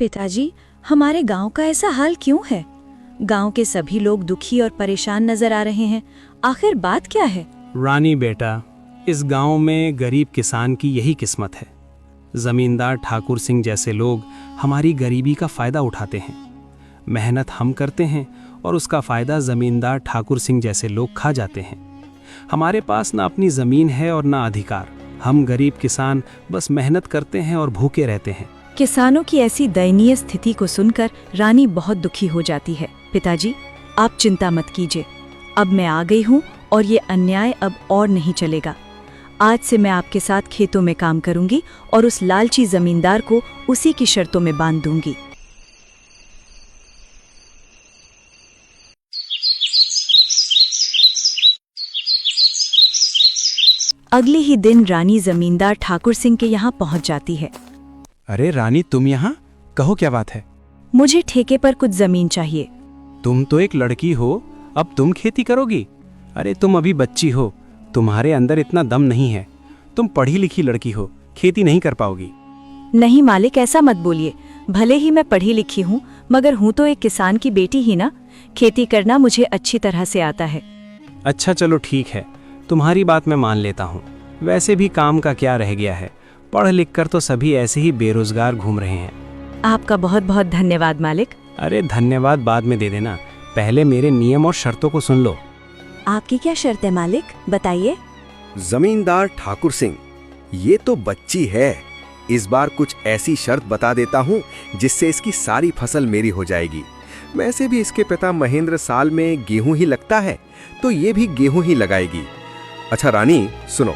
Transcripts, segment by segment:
पिताजी, हमारे गांव का ऐसा हाल क्यों है? गांव के सभी लोग दुखी और परेशान नजर आ रहे हैं। आखिर बात क्या है? रानी बेटा, इस गांव में गरीब किसान की यही किस्मत है। जमींदार ठाकुर सिंह जैसे लोग हमारी गरीबी का फायदा उठाते हैं। मेहनत हम करते हैं और उसका फायदा जमींदार ठाकुर सिंह जैसे लोग खा जाते हैं। हमारे पास ना अपनी जमीन है और ना अधिकार। हम गरीब किसान बस मेहनत करते हैं और भूखे रहते हैं। किसानों की ऐसी दयनीय स्थिति को सुनकर रानी बहुत दुखी हो जाती है। पिताजी, आप चिंता मत कीजिए। अब मैं आ गई हूँ और ये अन्याय अब और नहीं चलेगा। आज से मैं आपके साथ खेतों में काम करूंगी और उस लालची जमींदार को उसी की शर्तों में बांध दूंगी। अगले ही दिन रानी जमींदार ठाकुर सिंह के यहाँ पहुँच जाती है। अरे रानी, तुम यहाँ? कहो क्या बात है? मुझे ठेके पर कुछ जमीन चाहिए। तुम तो एक लड़की हो, अब तुम खेती करोगी? अरे तुम अभी बच्ची हो, तुम्हारे अंदर इतना दम नहीं है। तुम पढ़ी लिखी लड़की हो, खेती नहीं कर पाओगी। नहीं मालिक, ऐसा मत बोलिए। भले ही मैं पढ़ी लिखी हूँ, मगर हूँ तो एक किसान की बेटी ही ना। खेती करना मुझे अच्छी तरह से आता है। अच्छा चलो ठीक है, तुम्हारी बात मैं मान लेता हूँ। वैसे भी काम का क्या रह गया है, पढ़ लिख कर तो सभी ऐसे ही बेरोजगार घूम रहे हैं। आपका बहुत बहुत धन्यवाद मालिक। अरे धन्यवाद बाद में दे देना, पहले मेरे नियम और शर्तों को सुन लो। आपकी क्या शर्त है मालिक, बताइए। जमींदार ठाकुर सिंह, ये तो बच्ची है। इस बार कुछ ऐसी शर्त बता देता हूँ जिससे इसकी सारी फसल मेरी हो जाएगी। वैसे भी इसके पिता महेंद्र साल में गेहूं ही लगता है, तो ये भी गेहूं ही लगाएगी। अच्छा रानी सुनो,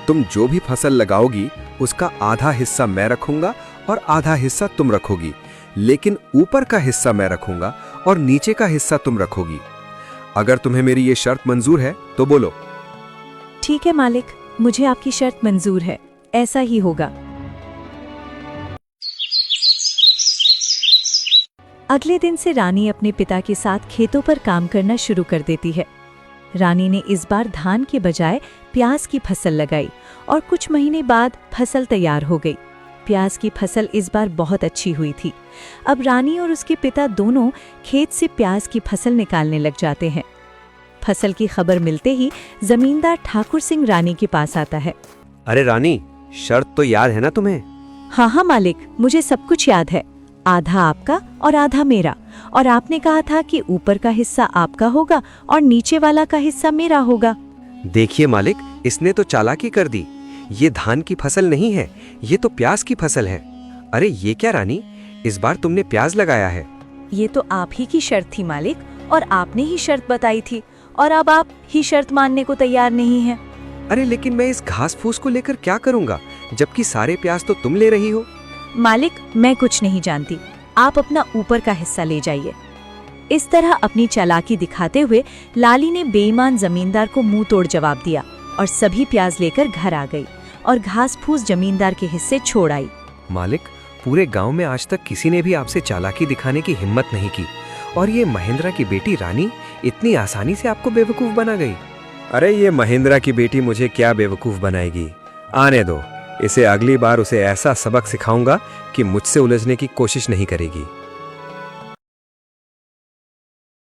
तुम जो भी फसल लगाओगी उसका आधा हिस्सा मैं रखूंगा और आधा हिस्सा तुम रखोगी, लेकिन ऊपर का हिस्सा मैं रखूंगा और नीचे का हिस्सा तुम रखोगी। अगर तुम्हें मेरी ये शर्त मंजूर है तो बोलो। ठीक है मालिक, मुझे आपकी शर्त मंजूर है, ऐसा ही होगा। अगले दिन से रानी अपने पिता के साथ खेतों पर काम करना शुरू कर देती है। रानी ने इस बार धान के बजाय प्याज की फसल लगाई और कुछ महीने बाद फसल तैयार हो गई। प्याज की फसल इस बार बहुत अच्छी हुई थी। अब रानी और उसके पिता दोनों खेत से प्याज की फसल निकालने लग जाते हैं। फसल की खबर मिलते ही जमींदार ठाकुर सिंह रानी के पास आता है। अरे रानी, शर्त तो याद है ना तुम्हें? हाँ हाँ मालिक, मुझे सब कुछ याद है। आधा आपका और आधा मेरा, और आपने कहा था कि ऊपर का हिस्सा आपका होगा और नीचे वाला का हिस्सा मेरा होगा। देखिए मालिक, इसने तो चालाकी कर दी। ये धान की फसल नहीं है, ये तो प्याज की फसल है। अरे ये क्या रानी, इस बार तुमने प्याज लगाया है? ये तो आप ही की शर्त थी मालिक, और आपने ही शर्त बताई थी, और अब आप ही शर्त मानने को तैयार नहीं हैं। अरे लेकिन मैं इस घास फूस को लेकर क्या करूँगा, जबकि सारे प्याज तो तुम ले रही हो। मालिक, मैं कुछ नहीं जानती, आप अपना ऊपर का हिस्सा ले जाइए। इस तरह अपनी चालाकी दिखाते हुए लाली ने बेईमान जमींदार को मुंह तोड़ जवाब दिया और सभी प्याज लेकर घर आ गई और घास फूस जमींदार के हिस्से छोड़ आई। मालिक, पूरे गांव में आज तक किसी ने भी आपसे चालाकी दिखाने की हिम्मत नहीं की, और ये महेंद्रा की बेटी रानी इतनी आसानी से आपको बेवकूफ बना गई। अरे ये महेंद्रा की बेटी मुझे क्या बेवकूफ बनाएगी, आने दो। इसे अगली बार उसे ऐसा सबक सिखाऊंगा कि मुझसे उलझने की कोशिश नहीं करेगी।